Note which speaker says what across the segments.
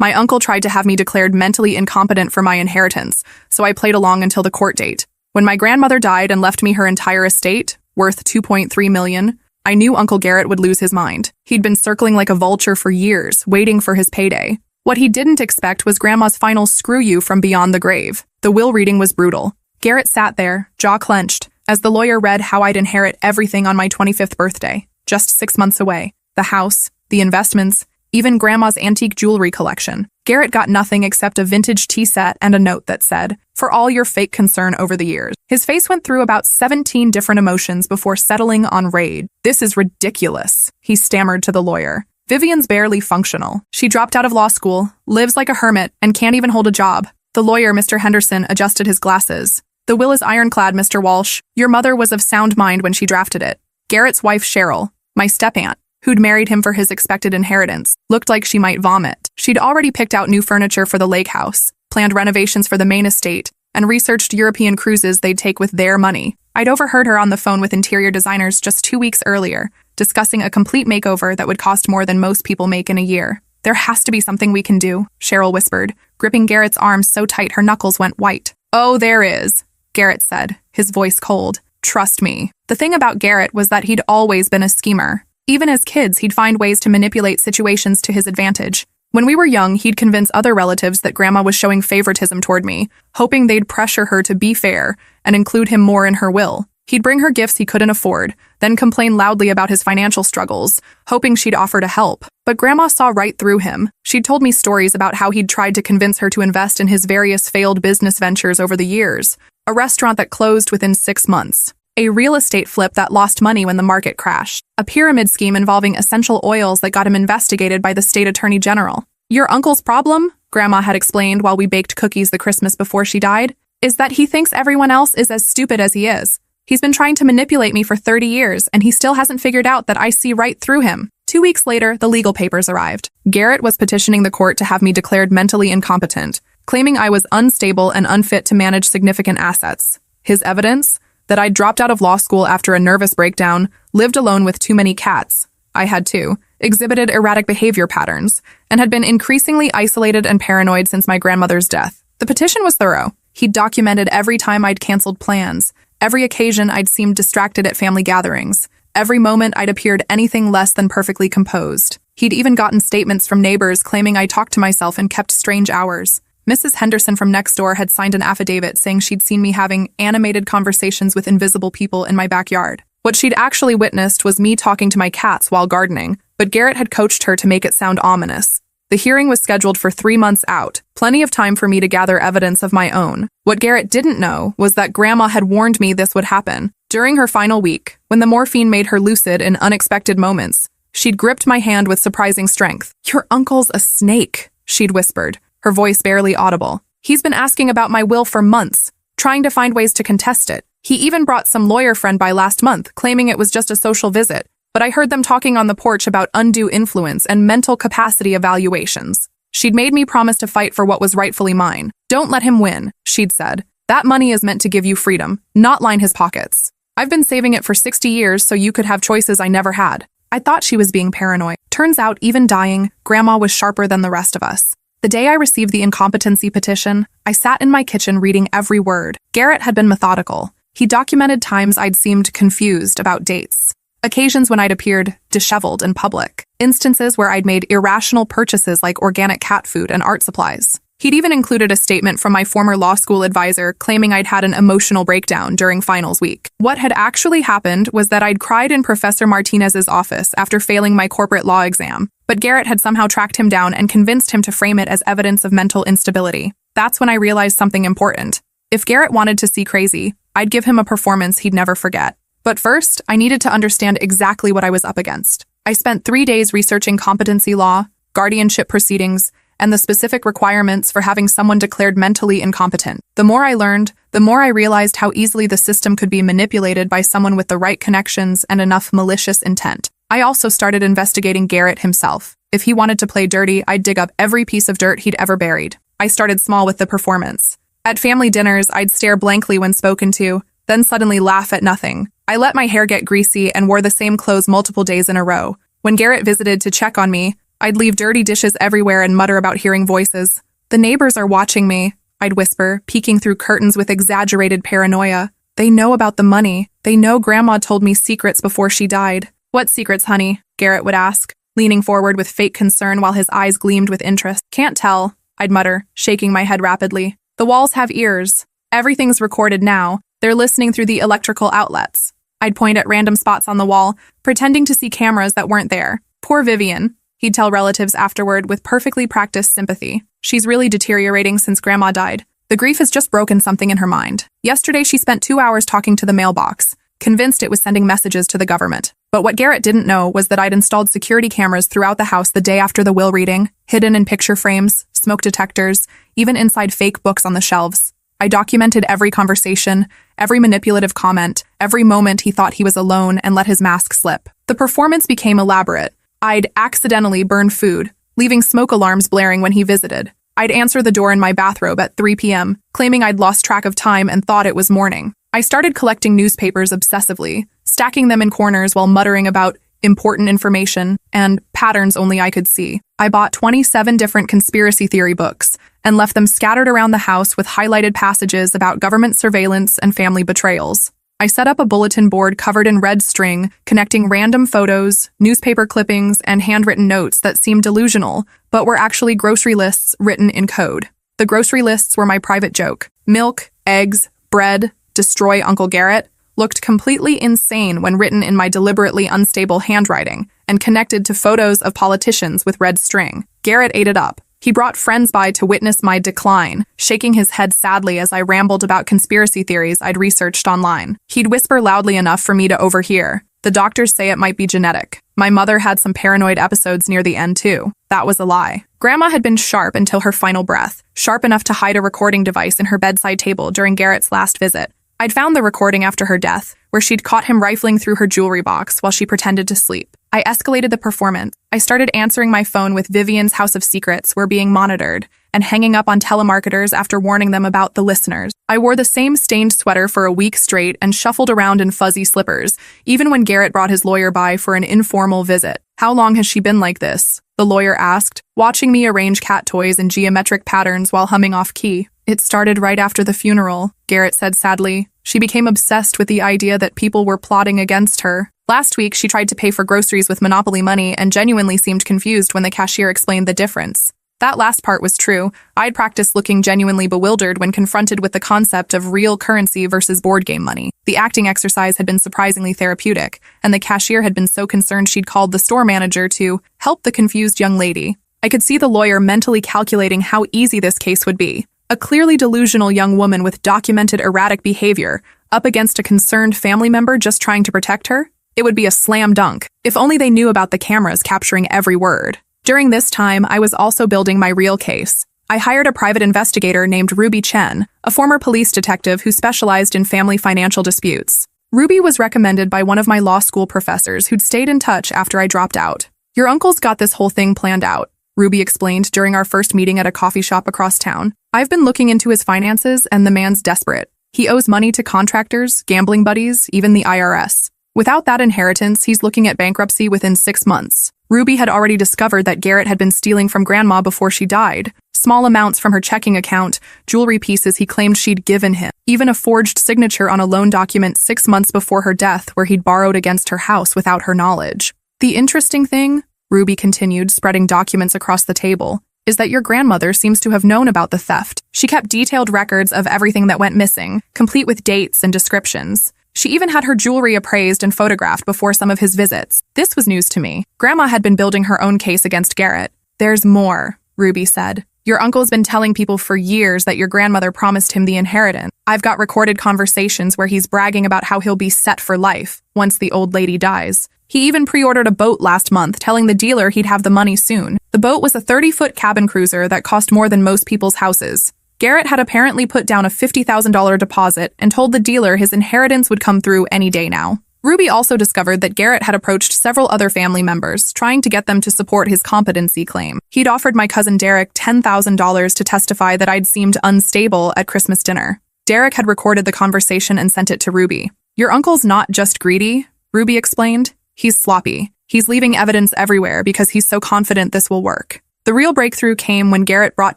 Speaker 1: My uncle tried to have me declared mentally incompetent for my inheritance, so I played along until the court date. When my grandmother died and left me her entire estate, worth $2.3 million, I knew Uncle Garrett would lose his mind. He'd been circling like a vulture for years, waiting for his payday. What he didn't expect was Grandma's final screw you from beyond the grave. The will reading was brutal. Garrett sat there, jaw clenched, as the lawyer read how I'd inherit everything on my 25th birthday, just 6 months away. The house, the investments, even Grandma's antique jewelry collection. Garrett got nothing except a vintage tea set and a note that said, "For all your fake concern over the years." His face went through about 17 different emotions before settling on rage. "This is ridiculous," he stammered to the lawyer. "Vivian's barely functional. She dropped out of law school, lives like a hermit, and can't even hold a job." The lawyer, Mr. Henderson, adjusted his glasses. "The will is ironclad, Mr. Walsh. Your mother was of sound mind when she drafted it." Garrett's wife, Cheryl, my step-aunt, who'd married him for his expected inheritance, looked like she might vomit. She'd already picked out new furniture for the lake house, planned renovations for the main estate, and researched European cruises they'd take with their money. I'd overheard her on the phone with interior designers just 2 weeks earlier, discussing a complete makeover that would cost more than most people make in a year. "There has to be something we can do," Cheryl whispered, gripping Garrett's arm so tight her knuckles went white. "Oh, there is," Garrett said, his voice cold. "Trust me." The thing about Garrett was that he'd always been a schemer. Even as kids, he'd find ways to manipulate situations to his advantage. When we were young, he'd convince other relatives that Grandma was showing favoritism toward me, hoping they'd pressure her to be fair and include him more in her will. He'd bring her gifts he couldn't afford, then complain loudly about his financial struggles, hoping she'd offer to help. But Grandma saw right through him. She'd told me stories about how he'd tried to convince her to invest in his various failed business ventures over the years. A restaurant that closed within 6 months. A real estate flip that lost money when the market crashed. A pyramid scheme involving essential oils that got him investigated by the state attorney general. "Your uncle's problem," Grandma had explained while we baked cookies the Christmas before she died, "is that he thinks everyone else is as stupid as he is. He's been trying to manipulate me for 30 years, and he still hasn't figured out that I see right through him." 2 weeks later, the legal papers arrived. Garrett was petitioning the court to have me declared mentally incompetent, claiming I was unstable and unfit to manage significant assets. His evidence? That I'd dropped out of law school after a nervous breakdown, lived alone with too many cats, I had too, exhibited erratic behavior patterns, and had been increasingly isolated and paranoid since my grandmother's death. The petition was thorough. He'd documented every time I'd canceled plans, every occasion I'd seemed distracted at family gatherings, every moment I'd appeared anything less than perfectly composed. He'd even gotten statements from neighbors claiming I talked to myself and kept strange hours. Mrs. Henderson from next door had signed an affidavit saying she'd seen me having animated conversations with invisible people in my backyard. What she'd actually witnessed was me talking to my cats while gardening, but Garrett had coached her to make it sound ominous. The hearing was scheduled for 3 months out, plenty of time for me to gather evidence of my own. What Garrett didn't know was that Grandma had warned me this would happen. During her final week, when the morphine made her lucid in unexpected moments, she'd gripped my hand with surprising strength. "Your uncle's a snake," she'd whispered, her voice barely audible. "He's been asking about my will for months, trying to find ways to contest it. He even brought some lawyer friend by last month, claiming it was just a social visit, but I heard them talking on the porch about undue influence and mental capacity evaluations. She'd made me promise to fight for what was rightfully mine. Don't let him win," she'd said. "That money is meant to give you freedom, not line his pockets. I've been saving it for 60 years so you could have choices I never had." I thought she was being paranoid. Turns out, even dying, Grandma was sharper than the rest of us. The day I received the incompetency petition, I sat in my kitchen reading every word. Garrett had been methodical. He documented times I'd seemed confused about dates, occasions when I'd appeared disheveled in public, instances where I'd made irrational purchases like organic cat food and art supplies. He'd even included a statement from my former law school advisor claiming I'd had an emotional breakdown during finals week. What had actually happened was that I'd cried in Professor Martinez's office after failing my corporate law exam, but Garrett had somehow tracked him down and convinced him to frame it as evidence of mental instability. That's when I realized something important. If Garrett wanted to see crazy, I'd give him a performance he'd never forget. But first, I needed to understand exactly what I was up against. I spent 3 days researching competency law, guardianship proceedings, and the specific requirements for having someone declared mentally incompetent. The more I learned, the more I realized how easily the system could be manipulated by someone with the right connections and enough malicious intent. I also started investigating Garrett himself. If he wanted to play dirty, I'd dig up every piece of dirt he'd ever buried. I started small with the performance. At family dinners, I'd stare blankly when spoken to, then suddenly laugh at nothing. I let my hair get greasy and wore the same clothes multiple days in a row. When Garrett visited to check on me, I'd leave dirty dishes everywhere and mutter about hearing voices. The neighbors are watching me, I'd whisper, peeking through curtains with exaggerated paranoia. They know about the money. They know Grandma told me secrets before she died. What secrets, honey? Garrett would ask, leaning forward with fake concern while his eyes gleamed with interest. Can't tell, I'd mutter, shaking my head rapidly. The walls have ears. Everything's recorded now. They're listening through the electrical outlets. I'd point at random spots on the wall, pretending to see cameras that weren't there. Poor Vivian, he'd tell relatives afterward with perfectly practiced sympathy. She's really deteriorating since Grandma died. The grief has just broken something in her mind. Yesterday, she spent 2 hours talking to the mailbox, convinced it was sending messages to the government. But what Garrett didn't know was that I'd installed security cameras throughout the house the day after the will reading, hidden in picture frames, smoke detectors, even inside fake books on the shelves. I documented every conversation, every manipulative comment, every moment he thought he was alone and let his mask slip. The performance became elaborate. I'd accidentally burn food, leaving smoke alarms blaring when he visited. I'd answer the door in my bathrobe at 3 p.m., claiming I'd lost track of time and thought it was morning. I started collecting newspapers obsessively, stacking them in corners while muttering about important information and patterns only I could see. I bought 27 different conspiracy theory books and left them scattered around the house with highlighted passages about government surveillance and family betrayals. I set up a bulletin board covered in red string, connecting random photos, newspaper clippings, and handwritten notes that seemed delusional, but were actually grocery lists written in code. The grocery lists were my private joke. Milk, eggs, bread, destroy Uncle Garrett looked completely insane when written in my deliberately unstable handwriting and connected to photos of politicians with red string. Garrett ate it up. He brought friends by to witness my decline, shaking his head sadly as I rambled about conspiracy theories I'd researched online. He'd whisper loudly enough for me to overhear. The doctors say it might be genetic. My mother had some paranoid episodes near the end too. That was a lie. Grandma had been sharp until her final breath, sharp enough to hide a recording device in her bedside table during Garrett's last visit. I'd found the recording after her death, where she'd caught him rifling through her jewelry box while she pretended to sleep. I escalated the performance. I started answering my phone with Vivian's House of Secrets were being monitored and hanging up on telemarketers after warning them about the listeners. I wore the same stained sweater for a week straight and shuffled around in fuzzy slippers, even when Garrett brought his lawyer by for an informal visit. How long has she been like this? The lawyer asked, watching me arrange cat toys in geometric patterns while humming off key. It started right after the funeral, Garrett said sadly. She became obsessed with the idea that people were plotting against her. Last week, she tried to pay for groceries with Monopoly money and genuinely seemed confused when the cashier explained the difference. That last part was true. I'd practiced looking genuinely bewildered when confronted with the concept of real currency versus board game money. The acting exercise had been surprisingly therapeutic, and the cashier had been so concerned she'd called the store manager to help the confused young lady. I could see the lawyer mentally calculating how easy this case would be. A clearly delusional young woman with documented erratic behavior up against a concerned family member just trying to protect her? It would be a slam dunk, if only they knew about the cameras capturing every word. During this time, I was also building my real case. I hired a private investigator named Ruby Chen, a former police detective who specialized in family financial disputes. Ruby was recommended by one of my law school professors who'd stayed in touch after I dropped out. Your uncle's got this whole thing planned out, Ruby explained during our first meeting at a coffee shop across town. I've been looking into his finances, and the man's desperate. He owes money to contractors, gambling buddies, even the IRS. Without that inheritance, he's looking at bankruptcy within 6 months. Ruby had already discovered that Garrett had been stealing from Grandma before she died. Small amounts from her checking account, jewelry pieces he claimed she'd given him, even a forged signature on a loan document 6 months before her death where he'd borrowed against her house without her knowledge. The interesting thing, Ruby continued, spreading documents across the table, is that your grandmother seems to have known about the theft. She kept detailed records of everything that went missing, complete with dates and descriptions. She even had her jewelry appraised and photographed before some of his visits. This was news to me. Grandma had been building her own case against Garrett. There's more, Ruby said. Your uncle's been telling people for years that your grandmother promised him the inheritance. I've got recorded conversations where he's bragging about how he'll be set for life once the old lady dies. He even pre-ordered a boat last month, telling the dealer he'd have the money soon. The boat was a 30-foot cabin cruiser that cost more than most people's houses. Garrett had apparently put down a $50,000 deposit and told the dealer his inheritance would come through any day now. Ruby also discovered that Garrett had approached several other family members, trying to get them to support his competency claim. He'd offered my cousin Derek $10,000 to testify that I'd seemed unstable at Christmas dinner. Derek had recorded the conversation and sent it to Ruby. Your uncle's not just greedy, Ruby explained. He's sloppy. He's leaving evidence everywhere because he's so confident this will work. The real breakthrough came when Garrett brought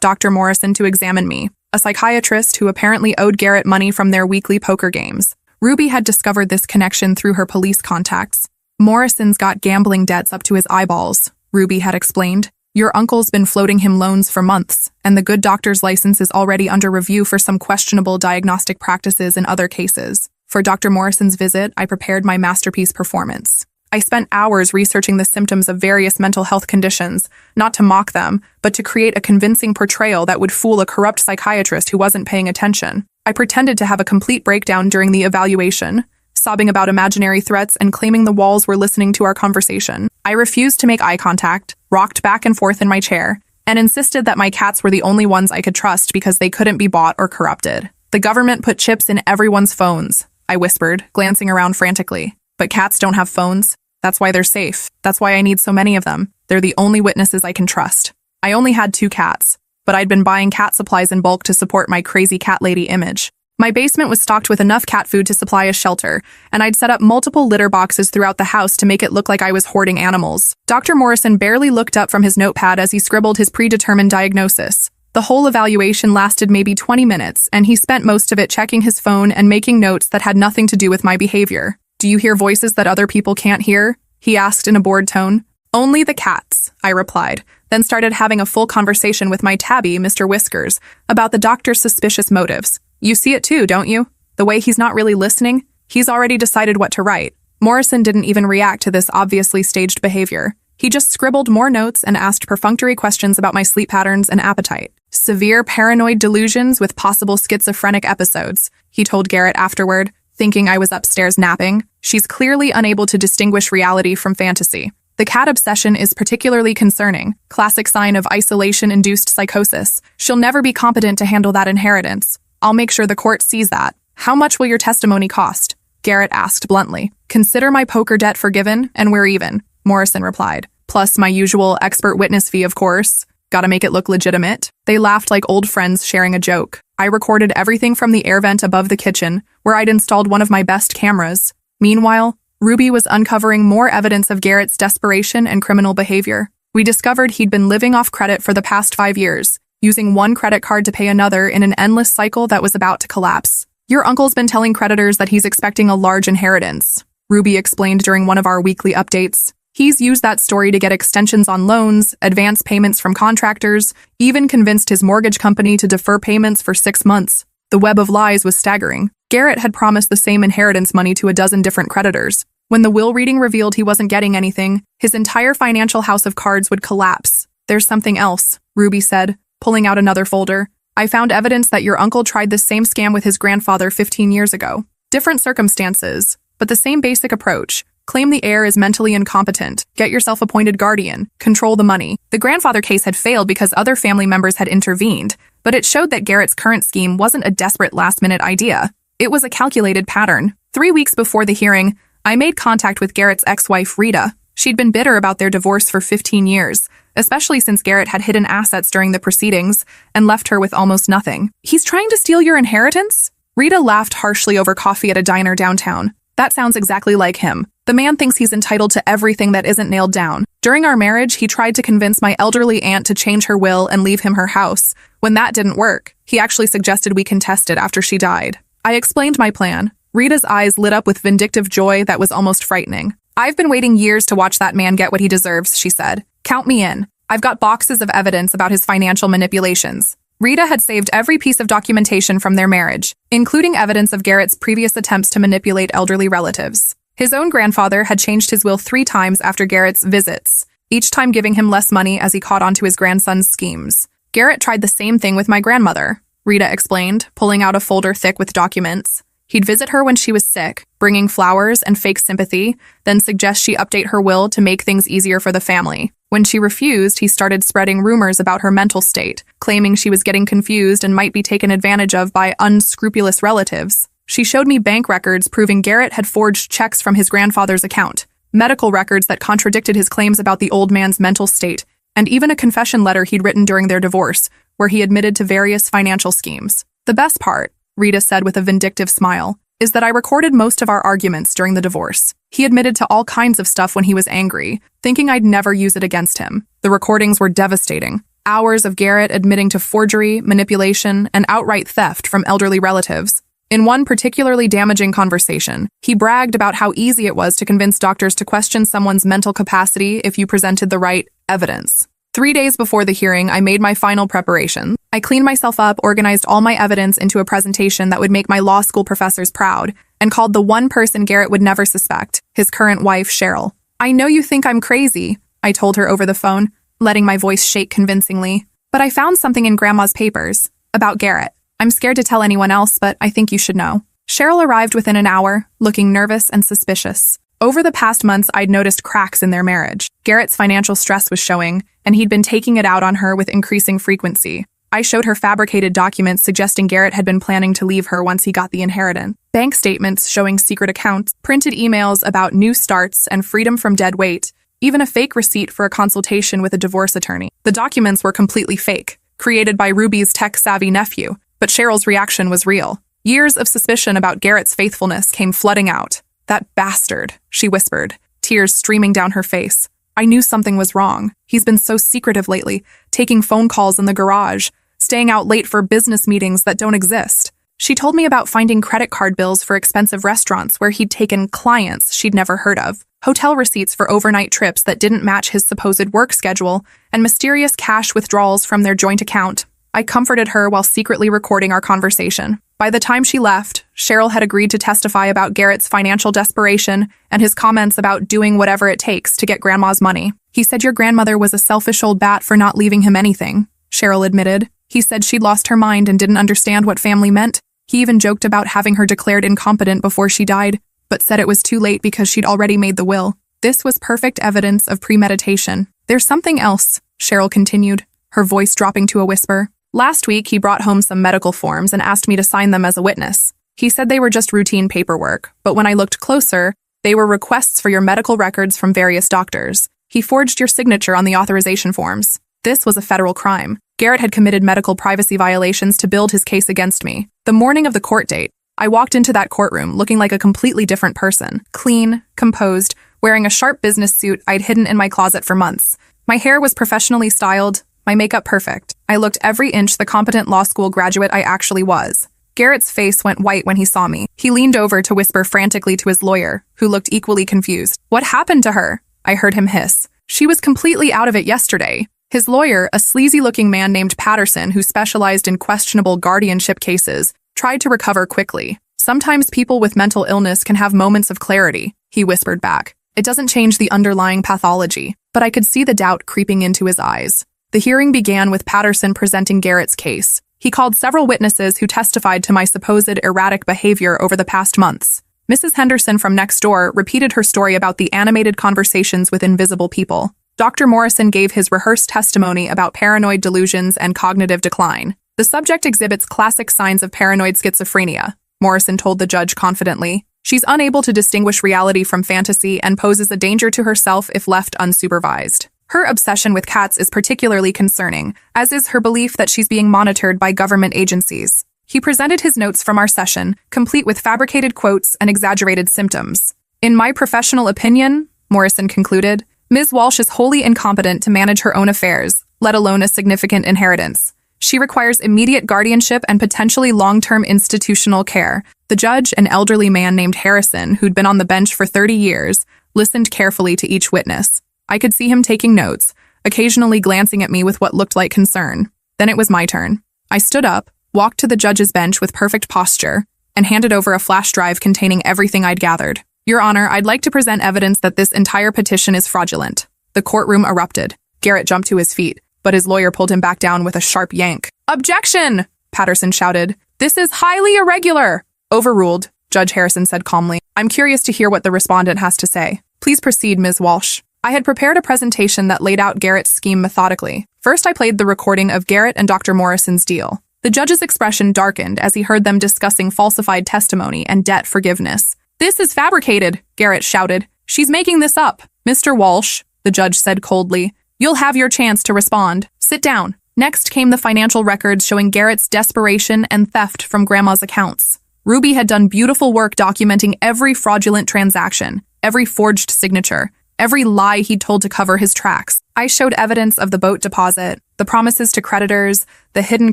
Speaker 1: Dr. Morrison to examine me, a psychiatrist who apparently owed Garrett money from their weekly poker games. Ruby had discovered this connection through her police contacts. Morrison's got gambling debts up to his eyeballs, Ruby had explained. Your uncle's been floating him loans for months, and the good doctor's license is already under review for some questionable diagnostic practices in other cases. For Dr. Morrison's visit, I prepared my masterpiece performance. I spent hours researching the symptoms of various mental health conditions, not to mock them, but to create a convincing portrayal that would fool a corrupt psychiatrist who wasn't paying attention. I pretended to have a complete breakdown during the evaluation, sobbing about imaginary threats and claiming the walls were listening to our conversation. I refused to make eye contact, rocked back and forth in my chair, and insisted that my cats were the only ones I could trust because they couldn't be bought or corrupted. The government put chips in everyone's phones, I whispered, glancing around frantically. But cats don't have phones. That's why they're safe. That's why I need so many of them. They're the only witnesses I can trust. I only had 2 cats, but I'd been buying cat supplies in bulk to support my crazy cat lady image. My basement was stocked with enough cat food to supply a shelter, and I'd set up multiple litter boxes throughout the house to make it look like I was hoarding animals. Dr. Morrison barely looked up from his notepad as he scribbled his predetermined diagnosis. The whole evaluation lasted maybe 20 minutes, and he spent most of it checking his phone and making notes that had nothing to do with my behavior. Do you hear voices that other people can't hear? He asked in a bored tone. Only the cats, I replied, then started having a full conversation with my tabby, Mr. Whiskers, about the doctor's suspicious motives. You see it too, don't you? The way he's not really listening? He's already decided what to write. Morrison didn't even react to this obviously staged behavior. He just scribbled more notes and asked perfunctory questions about my sleep patterns and appetite. Severe paranoid delusions with possible schizophrenic episodes, he told Garrett afterward, thinking I was upstairs napping. She's clearly unable to distinguish reality from fantasy. The cat obsession is particularly concerning, classic sign of isolation-induced psychosis. She'll never be competent to handle that inheritance. I'll make sure the court sees that. How much will your testimony cost? Garrett asked bluntly. Consider my poker debt forgiven, and we're even, Morrison replied. Plus my usual expert witness fee, of course. Gotta make it look legitimate. They laughed like old friends sharing a joke. I recorded everything from the air vent above the kitchen, where I'd installed one of my best cameras. Meanwhile, Ruby was uncovering more evidence of Garrett's desperation and criminal behavior. We discovered he'd been living off credit for the past 5 years, using one credit card to pay another in an endless cycle that was about to collapse. Your uncle's been telling creditors that he's expecting a large inheritance, Ruby explained during one of our weekly updates. He's used that story to get extensions on loans, advance payments from contractors, even convinced his mortgage company to defer payments for 6 months. The web of lies was staggering. Garrett had promised the same inheritance money to a dozen different creditors. When the will reading revealed he wasn't getting anything, his entire financial house of cards would collapse. There's something else, Ruby said, pulling out another folder. I found evidence that your uncle tried this same scam with his grandfather 15 years ago. Different circumstances, but the same basic approach. Claim the heir is mentally incompetent, get yourself appointed guardian, control the money. The grandfather case had failed because other family members had intervened, but it showed that Garrett's current scheme wasn't a desperate last-minute idea. It was a calculated pattern. 3 weeks before the hearing, I made contact with Garrett's ex-wife, Rita. She'd been bitter about their divorce for 15 years, especially since Garrett had hidden assets during the proceedings and left her with almost nothing. He's trying to steal your inheritance? Rita laughed harshly over coffee at a diner downtown. That sounds exactly like him. The man thinks he's entitled to everything that isn't nailed down. During our marriage, he tried to convince my elderly aunt to change her will and leave him her house. When that didn't work, he actually suggested we contest it after she died. I explained my plan. Rita's eyes lit up with vindictive joy that was almost frightening. I've been waiting years to watch that man get what he deserves, she said. Count me in. I've got boxes of evidence about his financial manipulations. Rita had saved every piece of documentation from their marriage, including evidence of Garrett's previous attempts to manipulate elderly relatives. His own grandfather had changed his will 3 times after Garrett's visits, each time giving him less money as he caught on to his grandson's schemes. Garrett tried the same thing with my grandmother, Rita explained, pulling out a folder thick with documents. He'd visit her when she was sick, bringing flowers and fake sympathy, then suggest she update her will to make things easier for the family. When she refused, he started spreading rumors about her mental state, claiming she was getting confused and might be taken advantage of by unscrupulous relatives. She showed me bank records proving Garrett had forged checks from his grandfather's account, medical records that contradicted his claims about the old man's mental state, and even a confession letter he'd written during their divorce, where he admitted to various financial schemes. The best part, Rita said with a vindictive smile, is that I recorded most of our arguments during the divorce. He admitted to all kinds of stuff when he was angry, thinking I'd never use it against him. The recordings were devastating. Hours of Garrett admitting to forgery, manipulation, and outright theft from elderly relatives. In one particularly damaging conversation, he bragged about how easy it was to convince doctors to question someone's mental capacity if you presented the right evidence. 3 days before the hearing, I made my final preparation. I cleaned myself up, organized all my evidence into a presentation that would make my law school professors proud, and called the one person Garrett would never suspect, his current wife, Cheryl. "I know you think I'm crazy," I told her over the phone, letting my voice shake convincingly. "But I found something in Grandma's papers about Garrett. I'm scared to tell anyone else, but I think you should know." Cheryl arrived within an hour, looking nervous and suspicious. Over the past months, I'd noticed cracks in their marriage. Garrett's financial stress was showing, and he'd been taking it out on her with increasing frequency. I showed her fabricated documents suggesting Garrett had been planning to leave her once he got the inheritance. Bank statements showing secret accounts, printed emails about new starts and freedom from dead weight, even a fake receipt for a consultation with a divorce attorney. The documents were completely fake, created by Ruby's tech-savvy nephew. But Cheryl's reaction was real. Years of suspicion about Garrett's faithfulness came flooding out. "That bastard," she whispered, tears streaming down her face. I knew something was wrong. He's been so secretive lately, taking phone calls in the garage, staying out late for business meetings that don't exist. She told me about finding credit card bills for expensive restaurants where he'd taken clients she'd never heard of, hotel receipts for overnight trips that didn't match his supposed work schedule, and mysterious cash withdrawals from their joint account. I comforted her while secretly recording our conversation. By the time she left, Cheryl had agreed to testify about Garrett's financial desperation and his comments about doing whatever it takes to get Grandma's money. "He said your grandmother was a selfish old bat for not leaving him anything," Cheryl admitted. "He said she'd lost her mind and didn't understand what family meant. He even joked about having her declared incompetent before she died, but said it was too late because she'd already made the will. This was perfect evidence of premeditation. There's something else," Cheryl continued, her voice dropping to a whisper. "Last week, he brought home some medical forms and asked me to sign them as a witness. He said they were just routine paperwork, but when I looked closer, they were requests for your medical records from various doctors. He forged your signature on the authorization forms. This was a federal crime. Garrett had committed medical privacy violations to build his case against me. The morning of the court date, I walked into that courtroom looking like a completely different person, clean, composed, wearing a sharp business suit I'd hidden in my closet for months. My hair was professionally styled, my makeup perfect. I looked every inch the competent law school graduate I actually was. Garrett's face went white when he saw me. He leaned over to whisper frantically to his lawyer, who looked equally confused. "What happened to her?" I heard him hiss. "She was completely out of it yesterday." His lawyer, a sleazy-looking man named Patterson who specialized in questionable guardianship cases, tried to recover quickly. "Sometimes people with mental illness can have moments of clarity," he whispered back. "It doesn't change the underlying pathology." But I could see the doubt creeping into his eyes. The hearing began with Patterson presenting Garrett's case. He called several witnesses who testified to my supposed erratic behavior over the past months. Mrs. Henderson from next door repeated her story about the animated conversations with invisible people. Dr. Morrison gave his rehearsed testimony about paranoid delusions and cognitive decline. "The subject exhibits classic signs of paranoid schizophrenia," Morrison told the judge confidently. "She's unable to distinguish reality from fantasy and poses a danger to herself if left unsupervised. Her obsession with cats is particularly concerning, as is her belief that she's being monitored by government agencies." He presented his notes from our session, complete with fabricated quotes and exaggerated symptoms. "In my professional opinion," Morrison concluded, "Ms. Walsh is wholly incompetent to manage her own affairs, let alone a significant inheritance. She requires immediate guardianship and potentially long-term institutional care." The judge, an elderly man named Harrison, who'd been on the bench for 30 years, listened carefully to each witness. I could see him taking notes, occasionally glancing at me with what looked like concern. Then it was my turn. I stood up, walked to the judge's bench with perfect posture, and handed over a flash drive containing everything I'd gathered. "Your Honor, I'd like to present evidence that this entire petition is fraudulent." The courtroom erupted. Garrett jumped to his feet, but his lawyer pulled him back down with a sharp yank. "Objection!" Patterson shouted. "This is highly irregular!" "Overruled," Judge Harrison said calmly. "I'm curious to hear what the respondent has to say. Please proceed, Ms. Walsh." I had prepared a presentation that laid out Garrett's scheme methodically. First, I played the recording of Garrett and Dr. Morrison's deal. The judge's expression darkened as he heard them discussing falsified testimony and debt forgiveness. "This is fabricated," Garrett shouted. "She's making this up." "Mr. Walsh," the judge said coldly, "you'll have your chance to respond. Sit down." Next came the financial records showing Garrett's desperation and theft from Grandma's accounts. Ruby had done beautiful work documenting every fraudulent transaction, every forged signature, every lie he'd told to cover his tracks. I showed evidence of the boat deposit, the promises to creditors, the hidden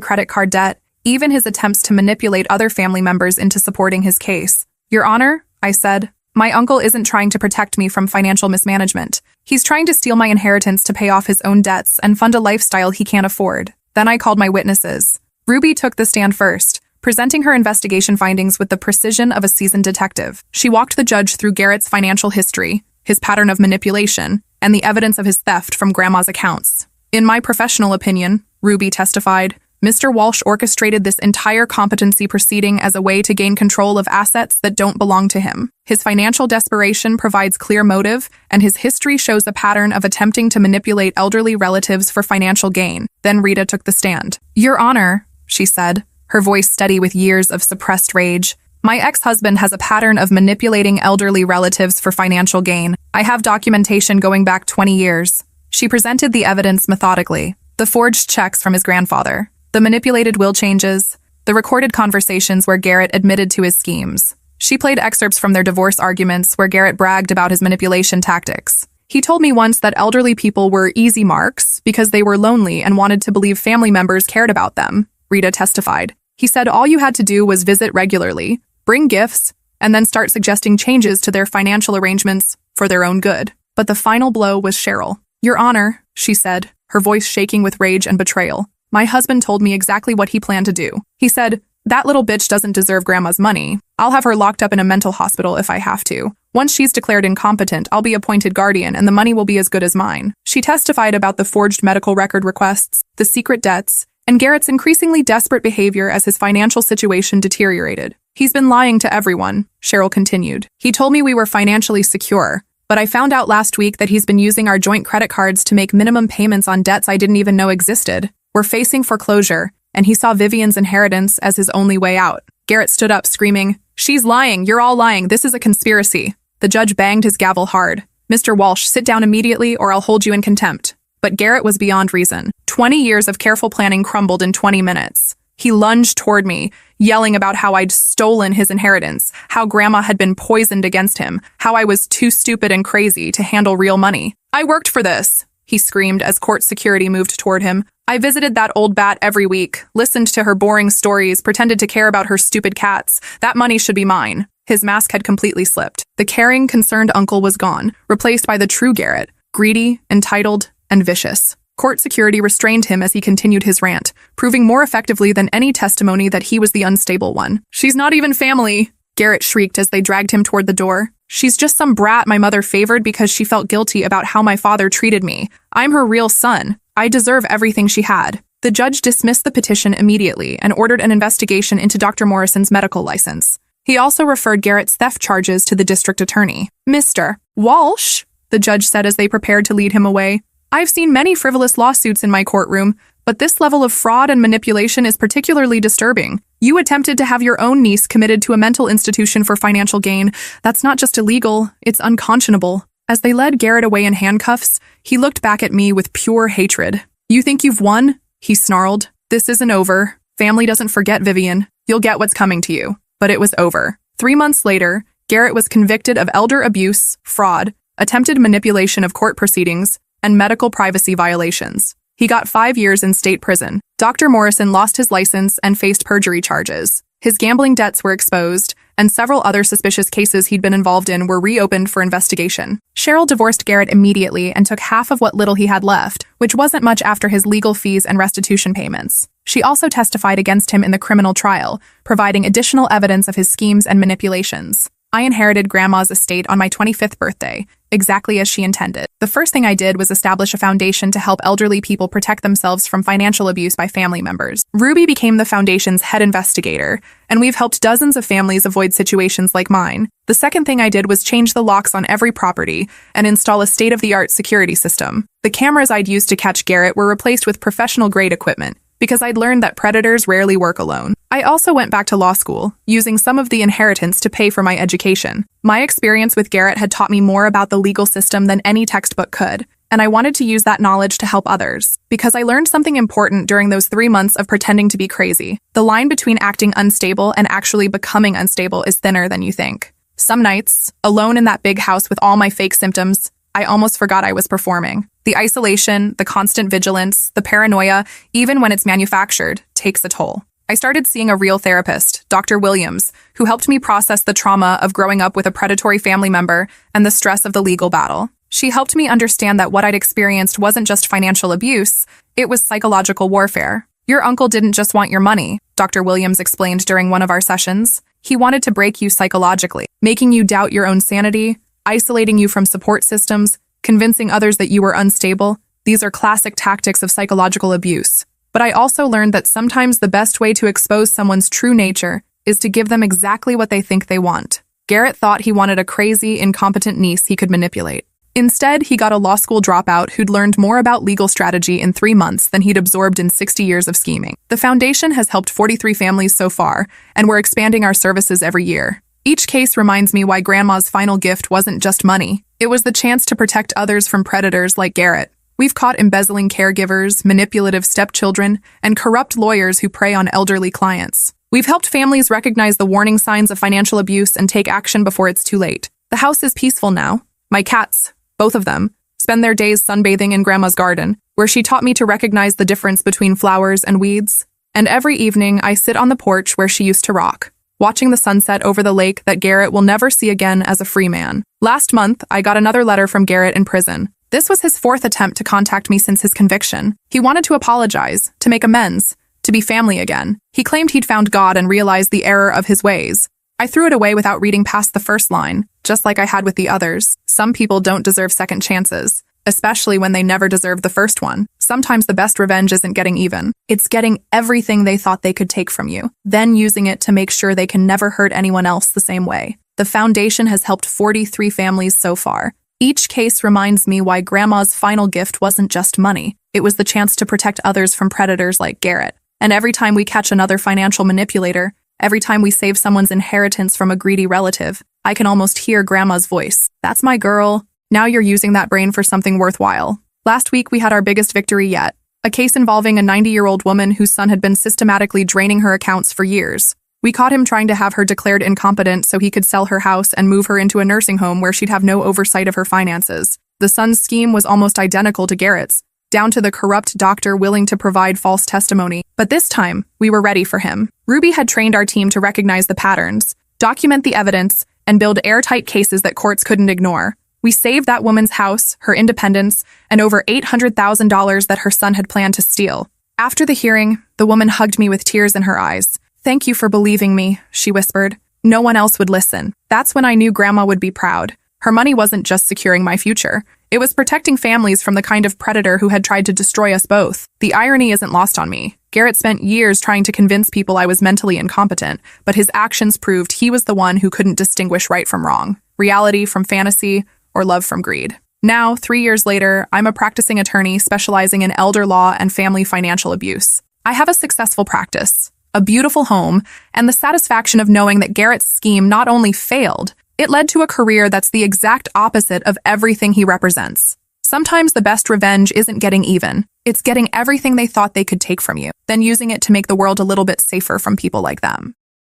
Speaker 1: credit card debt, even his attempts to manipulate other family members into supporting his case. Your Honor, I said, my uncle isn't trying to protect me from financial mismanagement. He's trying to steal my inheritance to pay off his own debts and fund a lifestyle he can't afford. Then I called my witnesses. Ruby took the stand first, presenting her investigation findings with the precision of a seasoned detective. She walked the judge through Garrett's financial history, his pattern of manipulation, and the evidence of his theft from Grandma's accounts. In my professional opinion, Ruby testified, Mr. Walsh orchestrated this entire competency proceeding as a way to gain control of assets that don't belong to him. His financial desperation provides clear motive, and his history shows a pattern of attempting to manipulate elderly relatives for financial gain. Then Rita took the stand. Your Honor, she said, her voice steady with years of suppressed rage, my ex-husband has a pattern of manipulating elderly relatives for financial gain. I have documentation going back 20 years. She presented the evidence methodically. The forged checks from his grandfather, the manipulated will changes, the recorded conversations where Garrett admitted to his schemes. She played excerpts from their divorce arguments where Garrett bragged about his manipulation tactics. He told me once that elderly people were easy marks because they were lonely and wanted to believe family members cared about them, Rita testified. He said all you had to do was visit regularly, bring gifts, and then start suggesting changes to their financial arrangements for their own good. But the final blow was Cheryl. Your Honor, she said, her voice shaking with rage and betrayal. My husband told me exactly what he planned to do. He said, that little bitch doesn't deserve Grandma's money. I'll have her locked up in a mental hospital if I have to. Once she's declared incompetent, I'll be appointed guardian and the money will be as good as mine. She testified about the forged medical record requests, the secret debts, and Garrett's increasingly desperate behavior as his financial situation deteriorated. He's been lying to everyone, Cheryl continued. He told me we were financially secure, but I found out last week that he's been using our joint credit cards to make minimum payments on debts I didn't even know existed. We're facing foreclosure, and he saw Vivian's inheritance as his only way out. Garrett stood up, screaming, she's lying, you're all lying, this is a conspiracy. The judge banged his gavel hard. Mr. Walsh, sit down immediately or I'll hold you in contempt. But Garrett was beyond reason. 20 years of careful planning crumbled in 20 minutes. He lunged toward me, yelling about how I'd stolen his inheritance, how Grandma had been poisoned against him, how I was too stupid and crazy to handle real money. I worked for this, he screamed as court security moved toward him. I visited that old bat every week, listened to her boring stories, pretended to care about her stupid cats. That money should be mine. His mask had completely slipped. The caring, concerned uncle was gone, replaced by the true Garrett, greedy, entitled, and vicious. Court security restrained him as he continued his rant, proving more effectively than any testimony that he was the unstable one. She's not even family, Garrett shrieked as they dragged him toward the door. She's just some brat my mother favored because she felt guilty about how my father treated me. I'm her real son. I deserve everything she had. The judge dismissed the petition immediately and ordered an investigation into Dr. Morrison's medical license. He also referred Garrett's theft charges to the district attorney. Mr. Walsh, the judge said as they prepared to lead him away, I've seen many frivolous lawsuits in my courtroom, but this level of fraud and manipulation is particularly disturbing. You attempted to have your own niece committed to a mental institution for financial gain. That's not just illegal, it's unconscionable. As they led Garrett away in handcuffs, he looked back at me with pure hatred. You think you've won? He snarled. This isn't over. Family doesn't forget Vivian. You'll get what's coming to you. But it was over. 3 months later, Garrett was convicted of elder abuse, fraud, attempted manipulation of court proceedings, and medical privacy violations. He got 5 years in state prison. Dr. Morrison lost his license and faced perjury charges. His gambling debts were exposed, and several other suspicious cases he'd been involved in were reopened for investigation. Cheryl divorced Garrett immediately and took half of what little he had left, which wasn't much after his legal fees and restitution payments. She also testified against him in the criminal trial, providing additional evidence of his schemes and manipulations. I inherited Grandma's estate on my 25th birthday, exactly as she intended. The first thing I did was establish a foundation to help elderly people protect themselves from financial abuse by family members. Ruby became the foundation's head investigator, and we've helped dozens of families avoid situations like mine. The second thing I did was change the locks on every property and install a state-of-the-art security system. The cameras I'd used to catch Garrett were replaced with professional-grade equipment, because I'd learned that predators rarely work alone. I also went back to law school, using some of the inheritance to pay for my education. My experience with Garrett had taught me more about the legal system than any textbook could, and I wanted to use that knowledge to help others. Because I learned something important during those 3 months of pretending to be crazy. The line between acting unstable and actually becoming unstable is thinner than you think. Some nights, alone in that big house with all my fake symptoms, I almost forgot I was performing. The isolation, the constant vigilance, the paranoia, even when it's manufactured, takes a toll. I started seeing a real therapist, Dr. Williams, who helped me process the trauma of growing up with a predatory family member and the stress of the legal battle. She helped me understand that what I'd experienced wasn't just financial abuse, it was psychological warfare. Your uncle didn't just want your money, Dr. Williams explained during one of our sessions. He wanted to break you psychologically, making you doubt your own sanity, isolating you from support systems, convincing others that you were unstable. These are classic tactics of psychological abuse. But I also learned that sometimes the best way to expose someone's true nature is to give them exactly what they think they want. Garrett thought he wanted a crazy, incompetent niece he could manipulate. Instead, he got a law school dropout who'd learned more about legal strategy in 3 months than he'd absorbed in 60 years of scheming. The foundation has helped 43 families so far, and we're expanding our services every year. Each case reminds me why Grandma's final gift wasn't just money. It was the chance to protect others from predators like Garrett. We've caught embezzling caregivers, manipulative stepchildren, and corrupt lawyers who prey on elderly clients. We've helped families recognize the warning signs of financial abuse and take action before it's too late. The house is peaceful now. My cats, both of them, spend their days sunbathing in Grandma's garden, where she taught me to recognize the difference between flowers and weeds. And every evening, I sit on the porch where she used to rock, watching the sunset over the lake that Garrett will never see again as a free man. Last month, I got another letter from Garrett in prison. This was his 4th attempt to contact me since his conviction. He wanted to apologize, to make amends, to be family again. He claimed he'd found God and realized the error of his ways. I threw it away without reading past the first line, just like I had with the others. Some people don't deserve second chances, especially when they never deserved the first one. Sometimes the best revenge isn't getting even. It's getting everything they thought they could take from you, then using it to make sure they can never hurt anyone else the same way. The foundation has helped 43 families so far. Each case reminds me why Grandma's final gift wasn't just money. It was the chance to protect others from predators like Garrett. And every time we catch another financial manipulator, every time we save someone's inheritance from a greedy relative, I can almost hear Grandma's voice. That's my girl. Now you're using that brain for something worthwhile. Last week, we had our biggest victory yet. A case involving a 90-year-old woman whose son had been systematically draining her accounts for years. We caught him trying to have her declared incompetent so he could sell her house and move her into a nursing home where she'd have no oversight of her finances. The son's scheme was almost identical to Garrett's, down to the corrupt doctor willing to provide false testimony. But this time, we were ready for him. Ruby had trained our team to recognize the patterns, document the evidence, and build airtight cases that courts couldn't ignore. We saved that woman's house, her independence, and over $800,000 that her son had planned to steal. After the hearing, the woman hugged me with tears in her eyes. "Thank you for believing me," she whispered. "No one else would listen." That's when I knew Grandma would be proud. Her money wasn't just securing my future. It was protecting families from the kind of predator who had tried to destroy us both. The irony isn't lost on me. Garrett spent years trying to convince people I was mentally incompetent, but his actions proved he was the one who couldn't distinguish right from wrong, reality from fantasy, or love from greed. Now, 3 years later, I'm a practicing attorney specializing in elder law and family financial abuse. I have a successful practice, a beautiful home, and the satisfaction of knowing that Garrett's scheme not only failed, it led to a career that's the exact opposite of everything he represents. Sometimes the best revenge isn't getting even. It's getting everything they thought they could take from you, then using it to make the world a little bit safer from people like them.